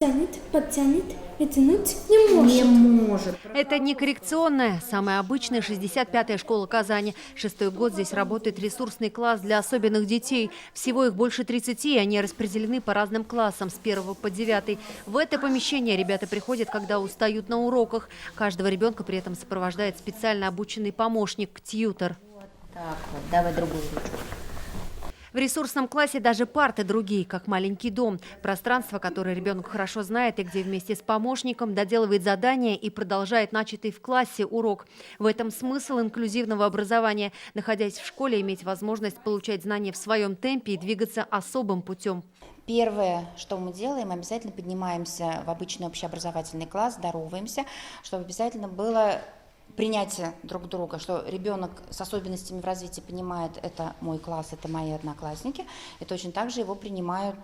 Тянет, подтянет, вытянуть не может. Не может. Это не коррекционная, самая обычная 65-я школа Казани. 6-й год здесь работает ресурсный класс для особенных детей. Всего их больше 30, и они распределены по разным классам с 1 по 9. В это помещение ребята приходят, когда устают на уроках. Каждого ребенка при этом сопровождает специально обученный помощник, тьютор. Так вот, давай другую ручку. В ресурсном классе даже парты другие, как маленький дом. Пространство, которое ребенок хорошо знает и где вместе с помощником доделывает задания и продолжает начатый в классе урок. В этом смысл инклюзивного образования. Находясь в школе, иметь возможность получать знания в своем темпе и двигаться особым путем. Первое, что мы делаем, обязательно поднимаемся в обычный общеобразовательный класс, здороваемся, чтобы обязательно было принятие друг друга, что ребенок с особенностями в развитии понимает, это мой класс, это мои одноклассники, и точно так же его принимают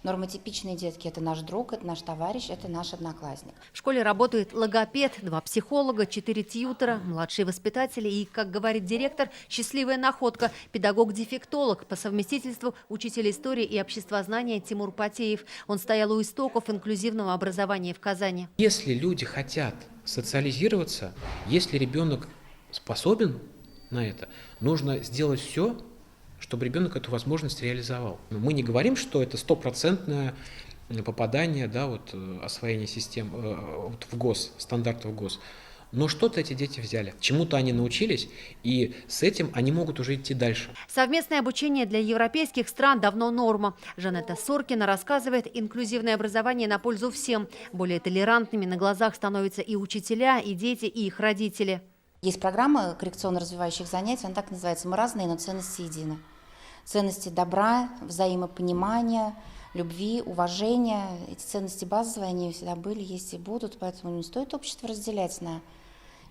нормотипичные детки, это наш друг, это наш товарищ, это наш одноклассник. В школе работает логопед, 2 психолога, 4 тьютера, младшие воспитатели и, как говорит директор, счастливая находка, педагог-дефектолог, по совместительству учитель истории и обществознания Тимур Потеев. Он стоял у истоков инклюзивного образования в Казани. Если люди хотят социализироваться, если ребенок способен на это, нужно сделать все, чтобы ребенок эту возможность реализовал. Мы не говорим, что это стопроцентное попадание, освоение систем в ГОС, стандартов ГОС. Но что-то эти дети взяли, чему-то они научились, и с этим они могут уже идти дальше. Совместное обучение для европейских стран давно норма. Жанетта Соркина рассказывает, инклюзивное образование на пользу всем. Более толерантными на глазах становятся и учителя, и дети, и их родители. Есть программа коррекционно-развивающих занятий, она так называется «Мы разные, но ценности едины». Ценности добра, взаимопонимания, любви, уважения. Эти ценности базовые, они всегда были, есть и будут, поэтому не стоит общество разделять на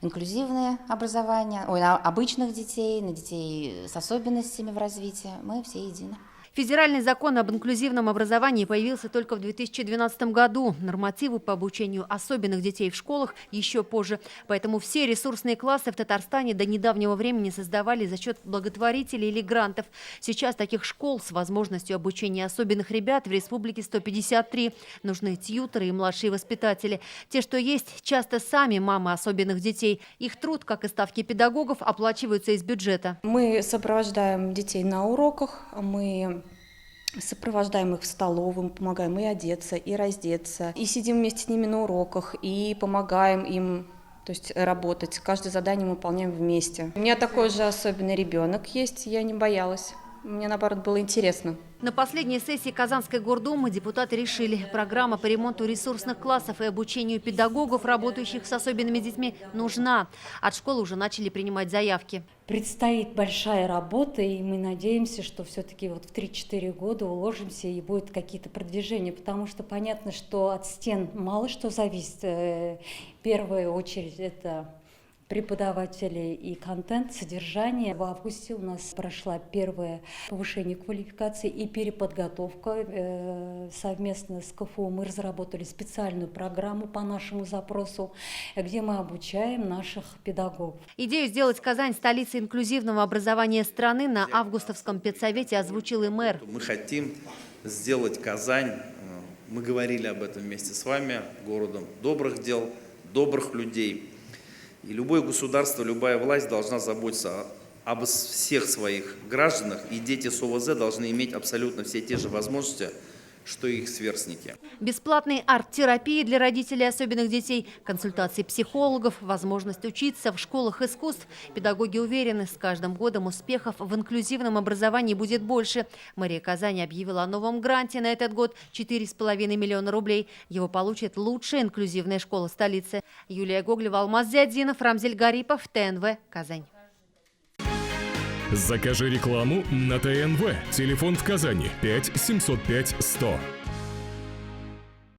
инклюзивное образование, на обычных детей, на детей с особенностями в развитии. Мы все едины. Федеральный закон об инклюзивном образовании появился только в 2012 году. Нормативы по обучению особенных детей в школах еще позже. Поэтому все ресурсные классы в Татарстане до недавнего времени создавали за счет благотворителей или грантов. Сейчас таких школ с возможностью обучения особенных ребят в республике 153. Нужны тьюторы и младшие воспитатели. Те, что есть, часто сами мамы особенных детей. Их труд, как и ставки педагогов, оплачиваются из бюджета. Мы сопровождаем детей на уроках, мы сопровождаем их в столовую, помогаем и одеться, и раздеться, и сидим вместе с ними на уроках, и помогаем им, то есть работать. Каждое задание мы выполняем вместе. У меня такой же особенный ребенок есть, я не боялась. Мне, наоборот, было интересно. На последней сессии Казанской гордумы депутаты решили, программа по ремонту ресурсных классов и обучению педагогов, работающих с особенными детьми, нужна. От школы уже начали принимать заявки. Предстоит большая работа, и мы надеемся, что все-таки вот в 3-4 года уложимся и будут какие-то продвижения, потому что понятно, что от стен мало что зависит. В первую очередь это преподаватели и контент, содержание. В августе у нас прошла первое повышение квалификации и переподготовка. Совместно с КФУ мы разработали специальную программу по нашему запросу, где мы обучаем наших педагогов. Идею сделать Казань столицей инклюзивного образования страны на августовском педсовете озвучил и мэр. Мы хотим сделать Казань, мы говорили об этом вместе с вами, городом добрых дел, добрых людей. И любое государство, любая власть должна заботиться об всех своих гражданах, и дети с ОВЗ должны иметь абсолютно все те же возможности, что и их сверстники. Бесплатные арт-терапии для родителей особенных детей, консультации психологов, возможность учиться в школах искусств. Педагоги уверены, с каждым годом успехов в инклюзивном образовании будет больше. Мэрия Казани объявила о новом гранте на этот год – 4,5 миллиона рублей. Его получит лучшая инклюзивная школа столицы. Юлия Гоглева, Алмаз Зиаддинов, Рамзель Гарипов, ТНВ, Казань. Закажи рекламу на ТНВ. Телефон в Казани 5 705 100.